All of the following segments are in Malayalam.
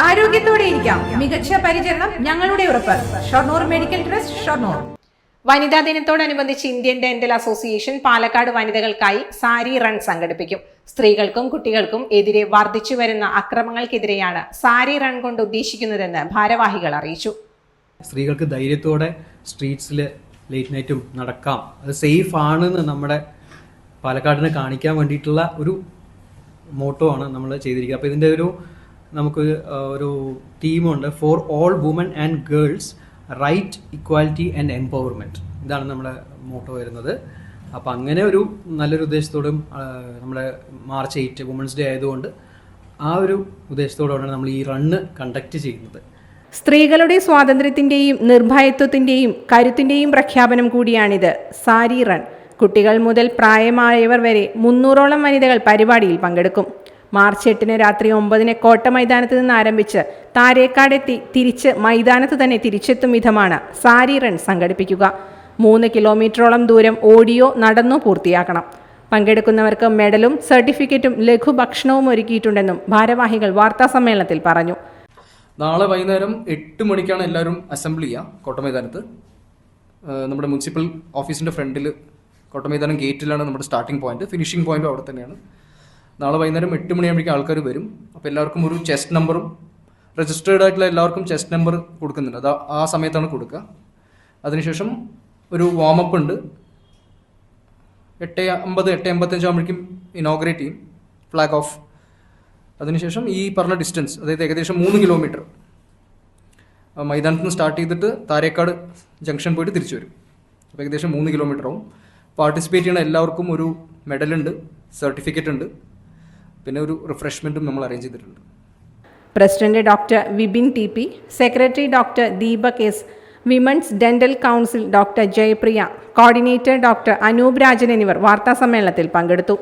ആരോഗ്യത്തോടെ ഇരിക്കാം. മികച്ച പരിചരണം ഞങ്ങളുടെ ഉറപ്പ്. Shoranur medical trust, Shoranur. വനിതാ ദിനത്തോടനുബന്ധിച്ച് ഇന്ത്യൻ ഡെന്റൽ അസോസിയേഷൻ പാലക്കാട് വനിതകൾക്കായി സാരി റൺ സംഘടിപ്പിക്കും. സ്ത്രീകൾക്കും കുട്ടികൾക്കും എതിരെ വർദ്ധിച്ചു വരുന്ന അക്രമങ്ങൾക്കെതിരെയാണ് സാരി റൺ കൊണ്ട് ഉദ്ദേശിക്കുന്നതെന്ന് ഭാരവാഹികൾ അറിയിച്ചു. സ്ത്രീകൾക്ക് ധൈര്യത്തോടെ സ്ട്രീറ്റ്സിൽ ലേറ്റ് നൈറ്റും നടക്കാം, അത് സേഫ് ആണെന്ന് നമ്മുടെ പാലക്കാടിനെ കാണിക്കാൻ വേണ്ടിയിട്ടുള്ള ഒരു മോട്ടോ ആണ് നമ്മൾ ചെയ്തിരിക്കുക. അപ്പോൾ ഇതിൻ്റെ നമുക്ക് ഒരു തീമുണ്ട്, for all woman and girls right, equality and empowerment. ഇതാണ് നമ്മുടെ മോട്ടോ വരുന്നത്. അപ്പം അങ്ങനെ ഒരു നല്ലൊരു ഉദ്ദേശത്തോടും നമ്മുടെ മാർച്ച് 8 വുമൻസ് ഡേ ആയതുകൊണ്ട് ആ ഒരു ഉദ്ദേശത്തോടെയാണ് നമ്മൾ ഈ റണ്ണ് കണ്ടക്ട് ചെയ്യുന്നത്. സ്ത്രീകളുടെ സ്വാതന്ത്ര്യത്തിൻ്റെയും നിർഭയത്വത്തിൻ്റെയും കരുത്തിൻ്റെയും പ്രഖ്യാപനം കൂടിയാണിത് സാരി റൺ. കുട്ടികൾ മുതൽ പ്രായമായവർ വരെ 300ഓളം വനിതകൾ പരിപാടിയിൽ പങ്കെടുക്കും. മാർച്ച് 8 രാത്രി 9 കോട്ട മൈതാനത്ത് നിന്ന് ആരംഭിച്ച് താരേക്കാടെത്തി തിരിച്ച് മൈതാനത്ത് തന്നെ തിരിച്ചെത്തും വിധമാണ് സാരി റൺ സംഘടിപ്പിക്കുക. 3 കിലോമീറ്ററോളം ദൂരം ഓടിയോ നടന്നോ പൂർത്തിയാക്കണം. പങ്കെടുക്കുന്നവർക്ക് മെഡലും സർട്ടിഫിക്കറ്റും ലഘുഭക്ഷണവും ഒരുക്കിയിട്ടുണ്ടെന്നും ഭാരവാഹികൾ വാർത്താസമ്മേളനത്തിൽ പറഞ്ഞു. നാളെ വൈകുന്നേരം 8 മണിക്കാണ് എല്ലാവരും അസംബിൾ ചെയ്യുക കോട്ടമൈതാനത്ത്. നമ്മുടെ മുനിസിപ്പൽ ഓഫീസിൻ്റെ ഫ്രണ്ടിൽ കോട്ടമൈതാനം ഗേറ്റിലാണ് നമ്മുടെ സ്റ്റാർട്ടിംഗ് പോയിന്റ്. ഫിനിഷിംഗ് പോയിന്റും അവിടെ തന്നെയാണ്. നാളെ വൈകുന്നേരം 8 മണിയാകുമ്പോഴേക്കും ആൾക്കാർ വരും. അപ്പോൾ എല്ലാവർക്കും ഒരു ചെസ്റ്റ് നമ്പറും രജിസ്റ്റേർഡ് ആയിട്ടുള്ള എല്ലാവർക്കും ചെസ്റ്റ് നമ്പർ കൊടുക്കുന്നുണ്ട്. അത് ആ സമയത്താണ് കൊടുക്കുക. അതിനുശേഷം ഒരു വാമപ്പ് ഉണ്ട്. 8:50 8:55 ആകുമ്പോഴേക്കും ഇനോഗ്രേറ്റ് ചെയ്യും, ഫ്ലാഗ് ഓഫ്. അതിനുശേഷം ഈ പറഞ്ഞ ഡിസ്റ്റൻസ്, അതായത് ഏകദേശം 3 കിലോമീറ്റർ മൈതാനത്ത് നിന്ന് സ്റ്റാർട്ട് ചെയ്തിട്ട് താരേക്കാട് ജംഗ്ഷൻ പോയിട്ട് തിരിച്ചു വരും. അപ്പോൾ ഏകദേശം 3 കിലോമീറ്റർ ആവും. പാർട്ടിസിപ്പേറ്റ് ചെയ്യുന്ന എല്ലാവർക്കും ഒരു മെഡലുണ്ട്, സർട്ടിഫിക്കറ്റ് ഉണ്ട്, പിന്നെ ഒരു റിഫ്രഷ്മെൻറ്റും നമ്മൾ അറേഞ്ച് ചെയ്തിട്ടുണ്ട്. President doctor Vipin TP, secretary doctor Deepak S, women's dental council doctor Jayapriya, coordinator doctor Anoop Rajan എന്നിവർ വാർത്താസമ്മേളനത്തിൽ പങ്കെടുത്തു.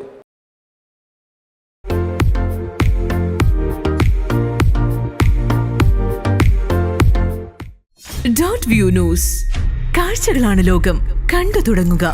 ഡോട്ട് വ്യൂ ന്യൂസ്, കാഴ്ചകളാണ് ലോകം, കണ്ടു തുടങ്ങുക.